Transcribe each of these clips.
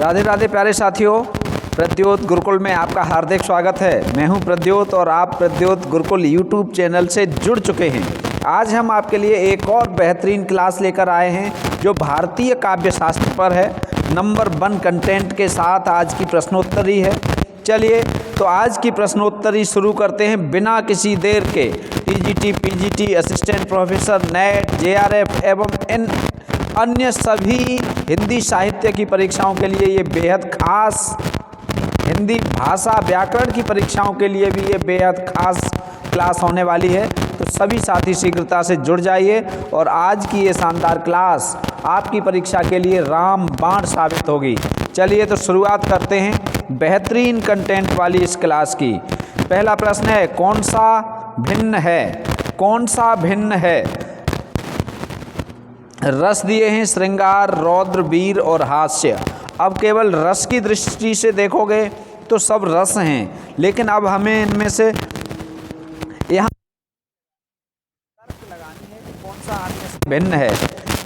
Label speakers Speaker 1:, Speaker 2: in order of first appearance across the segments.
Speaker 1: राधे राधे प्यारे साथियों, प्रद्योत गुरुकुल में आपका हार्दिक स्वागत है। मैं हूं प्रद्योत और आप प्रद्योत गुरुकुल यूट्यूब चैनल से जुड़ चुके हैं। आज हम आपके लिए एक और बेहतरीन क्लास लेकर आए हैं जो भारतीय काव्य शास्त्र पर है। नंबर 1 कंटेंट के साथ आज की प्रश्नोत्तरी है। चलिए तो आज की प्रश्नोत्तरी शुरू करते हैं बिना किसी देर के। TGT, PGT, assistant professor, net, JRF एवं इन अन्य सभी हिंदी साहित्य की परीक्षाओं के लिए ये बेहद खास, हिंदी भाषा व्याकरण की परीक्षाओं के लिए भी ये बेहद खास क्लास होने वाली है। तो सभी साथी शीघ्रता से जुड़ जाइए और आज की ये शानदार क्लास आपकी परीक्षा के लिए रामबाण साबित होगी। चलिए तो शुरुआत करते हैं बेहतरीन कंटेंट वाली इस क्लास की। पहला प्रश्न है, कौन सा भिन्न है? कौन सा भिन्न है? रस दिए हैं श्रृंगार, रौद्र, वीर और हास्य। अब केवल रस की दृष्टि से देखोगे तो सब रस हैं, लेकिन अब हमें इनमें से यहाँ तर्क लगानी है कि कौन सा अन्य से भिन्न है।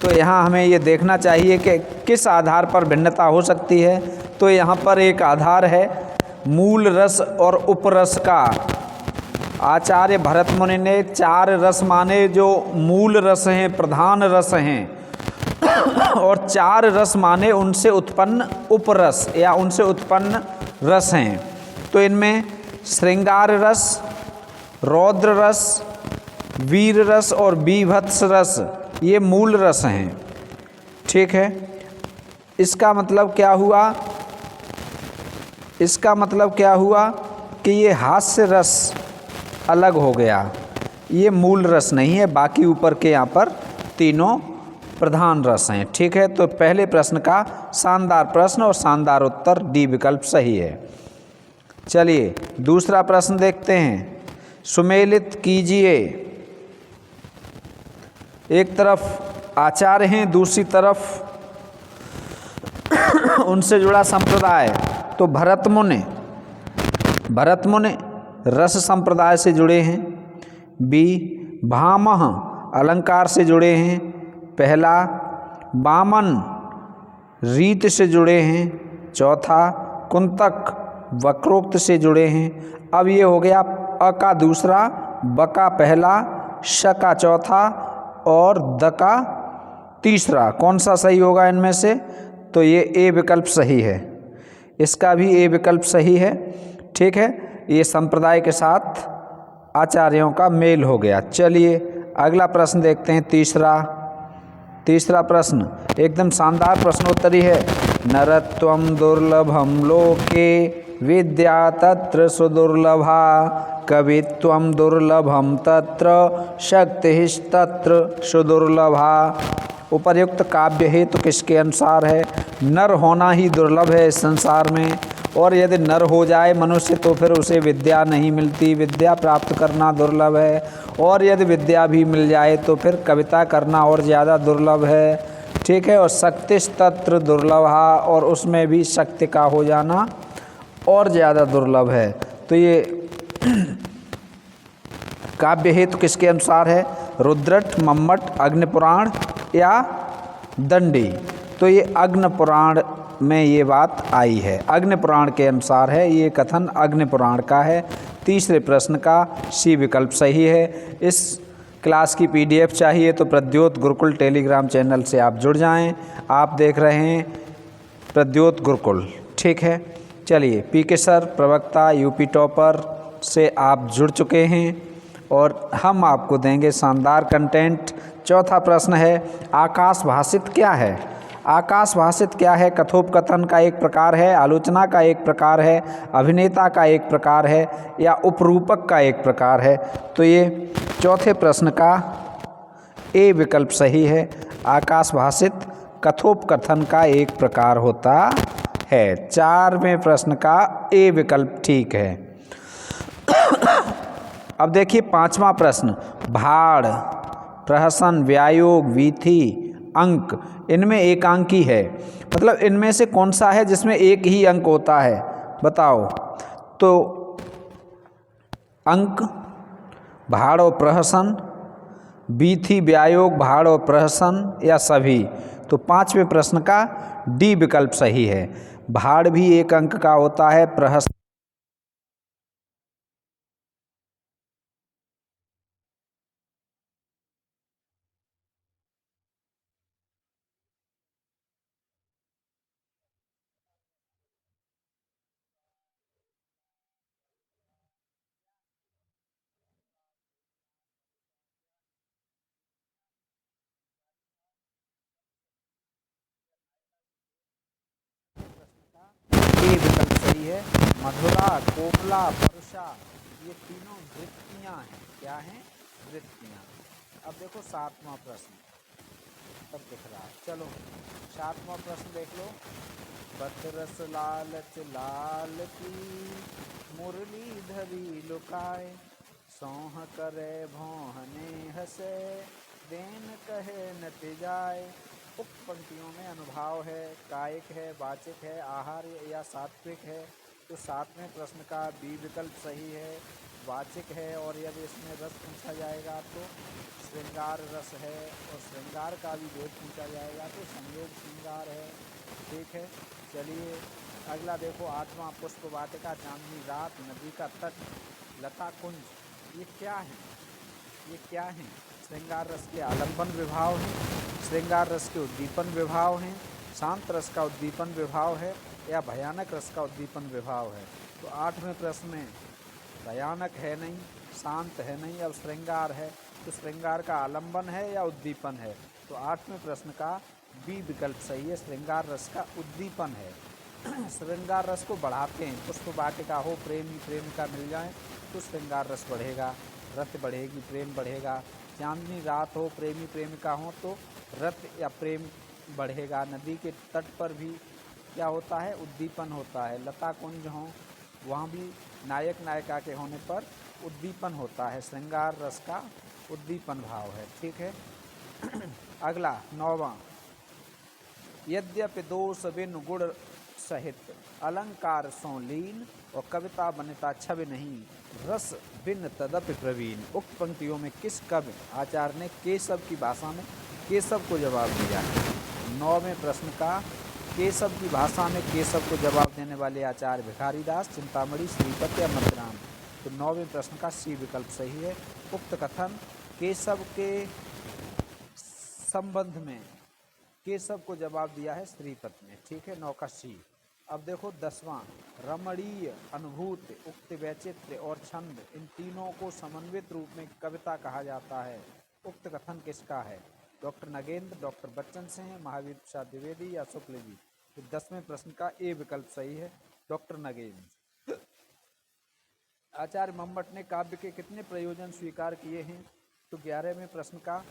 Speaker 1: तो यहाँ हमें ये देखना चाहिए कि किस आधार पर भिन्नता हो सकती है। तो यहाँ पर एक आधार है मूल रस और उपरस का। आचार्य भरत मुनि ने 4 रस माने जो मूल रस हैं, प्रधान रस हैं, और 4 रस माने उनसे उत्पन्न उपरस या उनसे उत्पन्न रस हैं। तो इनमें श्रृंगार रस, रौद्र रस, वीर रस और बीभत्स रस ये मूल रस हैं। ठीक है, इसका मतलब क्या हुआ? इसका मतलब क्या हुआ कि ये हास्य रस अलग हो गया, ये मूल रस नहीं है, बाकी ऊपर के यहाँ पर तीनों प्रधान रस हैं। ठीक है, तो पहले प्रश्न का शानदार प्रश्न और शानदार उत्तर डी विकल्प सही है। चलिए दूसरा प्रश्न देखते हैं। सुमेलित कीजिए। एक तरफ आचार्य हैं, दूसरी तरफ उनसे जुड़ा संप्रदाय। तो भरत मुनि रस संप्रदाय से जुड़े हैं। बी, भामह अलंकार से जुड़े हैं। पहला, वामन रीत से जुड़े हैं। चौथा, कुंतक वक्रोक्त से जुड़े हैं। अब ये हो गया अ का दूसरा, ब का पहला, श का चौथा और द का तीसरा। कौन सा सही होगा इनमें से? तो ये ए विकल्प सही है, इसका भी ए विकल्प सही है। ठीक है, ये संप्रदाय के साथ आचार्यों का मेल हो गया। चलिए अगला प्रश्न देखते हैं। तीसरा प्रश्न एकदम शानदार प्रश्नोत्तरी है। नरत्वं दुर्लभम लोके विद्या तत्र सुदुर्लभा, कवित्वं दुर्लभम तत्र शक्तिस्तत्र सुदुर्लभा। उपर्युक्त काव्य हेतु किसके अनुसार है? नर होना ही दुर्लभ है इस संसार में, और यदि नर हो जाए मनुष्य तो फिर उसे विद्या नहीं मिलती, विद्या प्राप्त करना दुर्लभ है। और यदि विद्या भी मिल जाए तो फिर कविता करना और ज़्यादा दुर्लभ है। ठीक है, और शक्तिस्तत्र दुर्लभा, और उसमें भी शक्ति का हो जाना और ज़्यादा दुर्लभ है। तो ये काव्य हेतु किसके अनुसार है? रुद्रट, मम्मट, अग्निपुराण या दंडी। तो ये अग्निपुराण में ये बात आई है, अग्निपुराण के अनुसार है, ये कथन अग्निपुराण का है। तीसरे प्रश्न का सी विकल्प सही है। इस क्लास की पीडीएफ चाहिए तो प्रद्योत गुरुकुल टेलीग्राम चैनल से आप जुड़ जाएं। आप देख रहे हैं प्रद्योत गुरुकुल। ठीक है, चलिए पीके सर प्रवक्ता यूपी टॉपर से आप जुड़ चुके हैं और हम आपको देंगे शानदार कंटेंट। चौथा प्रश्न है, आकाश भाषित क्या है? आकाश भाषित क्या है? कथोपकथन का एक प्रकार है, आलोचना का एक प्रकार है, अभिनेता का एक प्रकार है या उपरूपक का एक प्रकार है? तो ये चौथे प्रश्न का ए विकल्प सही है। आकाश भाषित कथोपकथन का एक प्रकार होता है। 4वें प्रश्न का ए विकल्प ठीक है। अब देखिए 5वां प्रश्न, भाड़, प्रहसन, व्यायोग, वीथी, अंक, इनमें एकांकी है। मतलब इनमें से कौन सा है जिसमें एक ही अंक होता है? बताओ। तो अंक, भाड़ और प्रहसन, वीथी, व्यायोग, भाड़ और प्रहसन या सभी? तो 5वें प्रश्न का डी विकल्प सही है। भाड़ भी 1 अंक का होता है। प्रहसन ये विकल्प सही है। मधुरा, कोमला, परुषा, ये तीनों वृत्तियां हैं। क्या हैं? वृत्तियां। अब देखो 7वां प्रश्न, तब दिख रहा है। चलो 7वां प्रश्न देख लो। बदरस लालच लाल की, मुरली धरी लुकाए, सौह करे भौहने हसे, देन कहे नट जाए। उक्त पंक्तियों में अनुभाव है, कायिक है, वाचिक है, आहार या सात्विक है। तो 7वें प्रश्न का बी विकल्प सही है, वाचिक है। और यदि इसमें रस पूछा जाएगा तो श्रृंगार रस है, और श्रृंगार का भी भेद पूछा जाएगा तो संयोग श्रृंगार है। ठीक है, चलिए अगला देखो। 8वां, पुष्प वाटिका, चांदनी रात, नदी का तट, लता कुंज, ये क्या है? ये क्या है? श्रृंगार रस के आलंबन विभाव हैं, श्रृंगार रस के उद्दीपन विभाव हैं, शांत रस का उद्दीपन विभाव है, या भयानक रस का उद्दीपन विभाव है। तो 8वें प्रश्न में भयानक है नहीं, शांत है नहीं, अब श्रृंगार है। तो श्रृंगार का आलंबन है या उद्दीपन है? तो 8वें प्रश्न का बी विकल्प सही है, श्रृंगार रस का उद्दीपन है। श्रृंगार रस को बढ़ाते हैं। पुष्प वाटिका हो, प्रेमी प्रेमिका मिल जाए तो श्रृंगार रस बढ़ेगा, रत बढ़ेगी, प्रेम बढ़ेगा। चांदनी रात हो, प्रेमी प्रेमिका हो तो रत या प्रेम बढ़ेगा। नदी के तट पर भी क्या होता है? उद्दीपन होता है। लता कुंज हो, वहाँ भी नायक नायिका के होने पर उद्दीपन होता है। श्रृंगार रस का उद्दीपन भाव है। ठीक है। अगला 9वां, यद्यपि दोष बिन गुण सहित, अलंकार सो लीन, और कविता बनिता छवि नहीं, रस बिन तदपि प्रवीण। उक्त पंक्तियों में किस कवि आचार्य ने केशव की भाषा में केशव को जवाब दिया है? 9वें प्रश्न का केशव की भाषा में केशव को जवाब देने वाले आचार्य भिखारीदास, चिंतामणि, श्रीपति या मद्राम। तो 9वें प्रश्न का सी विकल्प सही है। उक्त कथन केशव के संबंध में केशव को जवाब दिया है श्रीपति ने। ठीक है, 9 का सी। अब देखो 10वां, रमणीय, अनुभूति, उक्त वैचित्र्य और छंद, इन तीनों को समन्वित रूप में कविता कहा जाता है। उक्त कथन किसका है? डॉक्टर नगेंद्र, डॉक्टर बच्चन सिंह, महावीर प्रसाद द्विवेदी या शुक्ल जी। तो 10वें प्रश्न का ए विकल्प सही है, डॉक्टर नगेंद्र। आचार्य मम्मट ने काव्य के कितने प्रयोजन स्वीकार किए हैं? तो 11वें प्रश्न का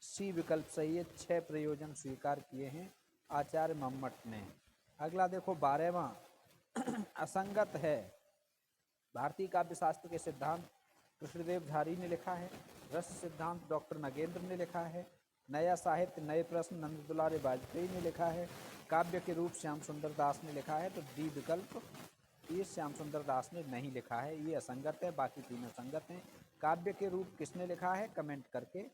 Speaker 1: सी विकल्प सही है, 6 प्रयोजन स्वीकार किए हैं आचार्य मम्मट ने। अगला देखो 12वां, असंगत है। भारतीय काव्य शास्त्र के सिद्धांत कृष्णदेव झारी ने लिखा है। रस सिद्धांत डॉक्टर नगेंद्र ने लिखा है। नया साहित्य, नए प्रश्न नंद दुलारे वाजपेयी ने लिखा है। काव्य के रूप श्याम सुंदर दास ने लिखा है। तो डी विकल्प, ये श्याम सुंदर दास ने नहीं लिखा है, ये असंगत है, बाकी तीनों संगत हैं। काव्य के रूप किसने लिखा है? कमेंट करके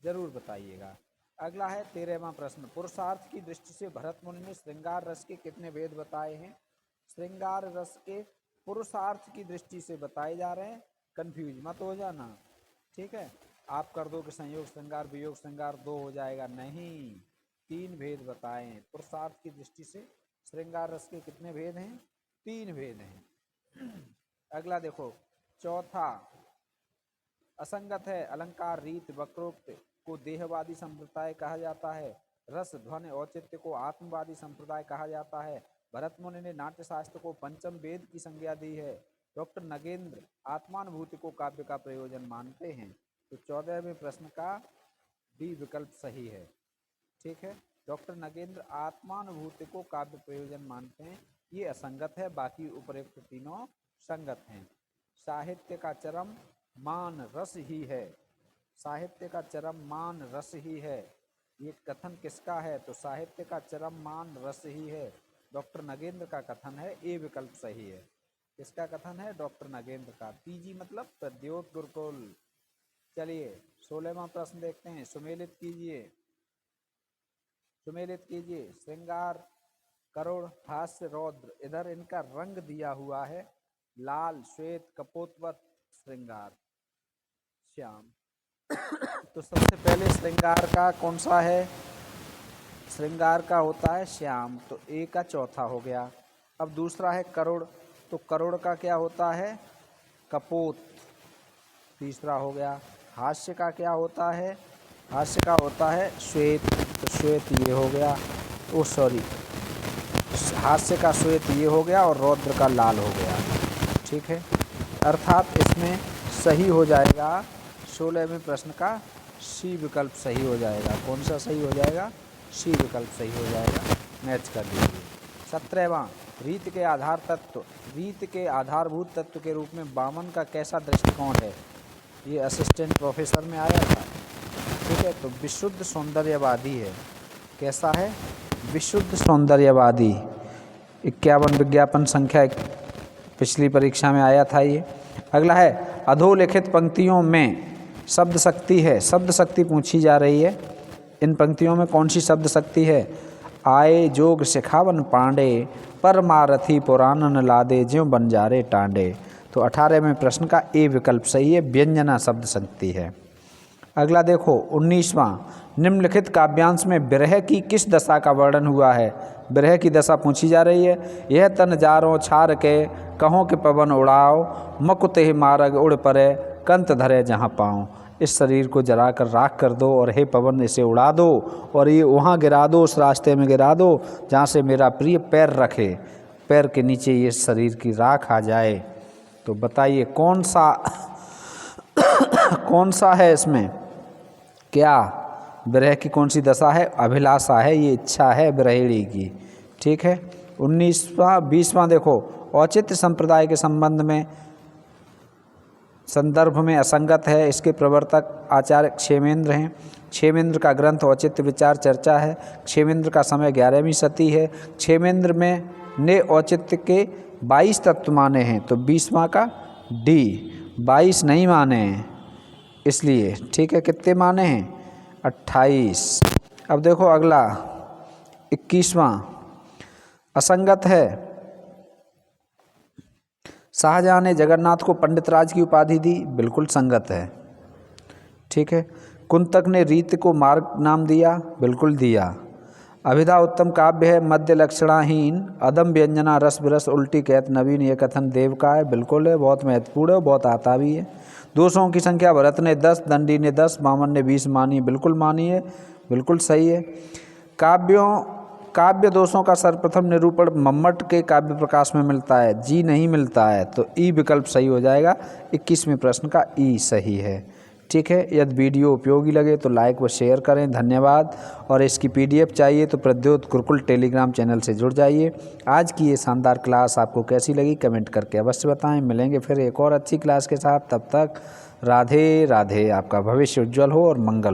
Speaker 1: जरूर बताइएगा। अगला है 13वां प्रश्न, पुरुषार्थ की दृष्टि से भरत मुनि ने श्रृंगार रस के कितने भेद बताए हैं? श्रृंगार रस के पुरुषार्थ की दृष्टि से बताए जा रहे हैं, कंफ्यूज मत हो जाना। ठीक है, आप कर दो कि संयोग श्रृंगार वियोग श्रृंगार 2 हो जाएगा, नहीं, 3 भेद बताए हैं। पुरुषार्थ की दृष्टि से श्रृंगार रस के कितने भेद हैं? 3 भेद हैं। अगला देखो चौथा, असंगत है। अलंकार, रीत, वक्रोक्त को देहवादी संप्रदाय कहा जाता है। रस, ध्वनि, औचित्य को आत्मवादी संप्रदाय कहा जाता है। भरत मुनि ने नाट्य शास्त्र को पंचम वेद की संज्ञा दी है। डॉक्टर नगेंद्र आत्मानुभूति को काव्य का प्रयोजन मानते हैं। तो 14वें प्रश्न का डी विकल्प सही है। ठीक है, डॉक्टर नगेंद्र आत्मानुभूति को काव्य प्रयोजन मानते हैं, ये असंगत है, बाकी उपरोक्त तीनों संगत हैं। साहित्य का चरम मान रस ही है, साहित्य का चरम मान रस ही है, ये कथन किसका है? तो साहित्य का चरम मान रस ही है, डॉक्टर नगेंद्र का कथन है, ए विकल्प सही है। किसका कथन है? डॉक्टर नगेंद्र का। पीजी मतलब प्रद्योत गुरुकुल। चलिए 16वां प्रश्न देखते हैं, सुमेलित कीजिए, सुमेलित कीजिए। श्रृंगार करुण, हास्य, रौद्र। इधर इनका रंग दिया हुआ है लाल, श्वेत, कपोतवत, श्रृंगार, श्याम। तो सबसे पहले श्रृंगार का कौन सा है? श्रृंगार का होता है श्याम, तो ए का चौथा हो गया। अब दूसरा है करुण, तो करुण का क्या होता है? कपोत, तीसरा हो गया। हास्य का क्या होता है? हास्य का होता है श्वेत, तो श्वेत ये हो गया। ओ सॉरी, हास्य का श्वेत ये हो गया और रौद्र का लाल हो गया। ठीक है, अर्थात इसमें सही हो जाएगा 16वें प्रश्न का सी विकल्प सही हो जाएगा। कौन सा सही हो जाएगा? सी विकल्प सही हो जाएगा। मैच कर दीजिए। 17वां, रीत के आधार तत्व। रीत के आधारभूत तत्व के रूप में वामन का कैसा दृष्टिकोण है? ये असिस्टेंट प्रोफेसर में आया था। ठीक है, तो विशुद्ध सौंदर्यवादी है। कैसा है? विशुद्ध सौंदर्यवादी। 51 विज्ञापन संख्या पिछली परीक्षा में आया था ये। अगला है अधोलिखित पंक्तियों में शब्द शक्ति है। शब्द शक्ति पूछी जा रही है। इन पंक्तियों में कौन सी शब्द शक्ति है? आए जोग सिखावन पांडे, परमारथी पुराणन लादे, ज्यों बंजारे टांडे। तो 18वें प्रश्न का ए विकल्प सही है, व्यंजना शब्द शक्ति है। अगला देखो 19वां, निम्नलिखित काव्यांश में विरह की किस दशा का वर्णन हुआ है? विरह की दशा पूछी जा रही है। यह तन जारों छार के, कहों के पवन उड़ाओ, मकुते मारग उड़ परे, कंत धरे जहाँ पाऊँ। इस शरीर को जला कर राख कर दो और हे पवन इसे उड़ा दो और ये वहाँ गिरा दो, उस रास्ते में गिरा दो जहाँ से मेरा प्रिय पैर रखे, पैर के नीचे ये शरीर की राख आ जाए। तो बताइए कौन सा है इसमें? क्या विरह की कौन सी दशा है? अभिलाषा है, ये इच्छा है विरहिणी की। ठीक है, 20वां देखो, औचित्य संप्रदाय के संदर्भ में असंगत है। इसके प्रवर्तक आचार्य क्षेमेंद्र हैं। क्षेमेंद्र का ग्रंथ औचित्य विचार चर्चा है। क्षेमेंद्र का समय 11वीं सदी है। क्षेमेंद्र ने औचित्य के 22 तत्व माने हैं, तो 20वां का डी, 22 नहीं माने हैं इसलिए। ठीक है, कितने माने हैं? 28। अब देखो अगला 21वां, असंगत है। शाहजहां ने जगन्नाथ को पंडित राज की उपाधि दी, बिल्कुल संगत है। ठीक है, कुंतक ने रीत को मार्ग नाम दिया, बिल्कुल दिया। अभिधा उत्तम काव्य है, मध्य लक्षणाहीन, अदम व्यंजना रस विरस उल्टी कहत नवीन, ये कथन देव का है, बिल्कुल है, बहुत महत्वपूर्ण है, बहुत आता भी है। दोषों की संख्या भरत ने 10, दंडी ने 10, वामन ने 20 मानी, बिल्कुल मानी है, बिल्कुल सही है। काव्य दोषों का सर्वप्रथम निरूपण मम्मट के काव्य प्रकाश में मिलता है, जी नहीं मिलता है, तो ई विकल्प सही हो जाएगा। 21वें प्रश्न का ई सही है। ठीक है, यदि वीडियो उपयोगी लगे तो लाइक व शेयर करें, धन्यवाद। और इसकी PDF चाहिए तो प्रद्योत गुरुकुल टेलीग्राम चैनल से जुड़ जाइए। आज की ये शानदार क्लास आपको कैसी लगी कमेंट करके अवश्य बताएं। मिलेंगे फिर एक और अच्छी क्लास के साथ, तब तक राधे राधे। आपका भविष्य उज्जवल हो और मंगल।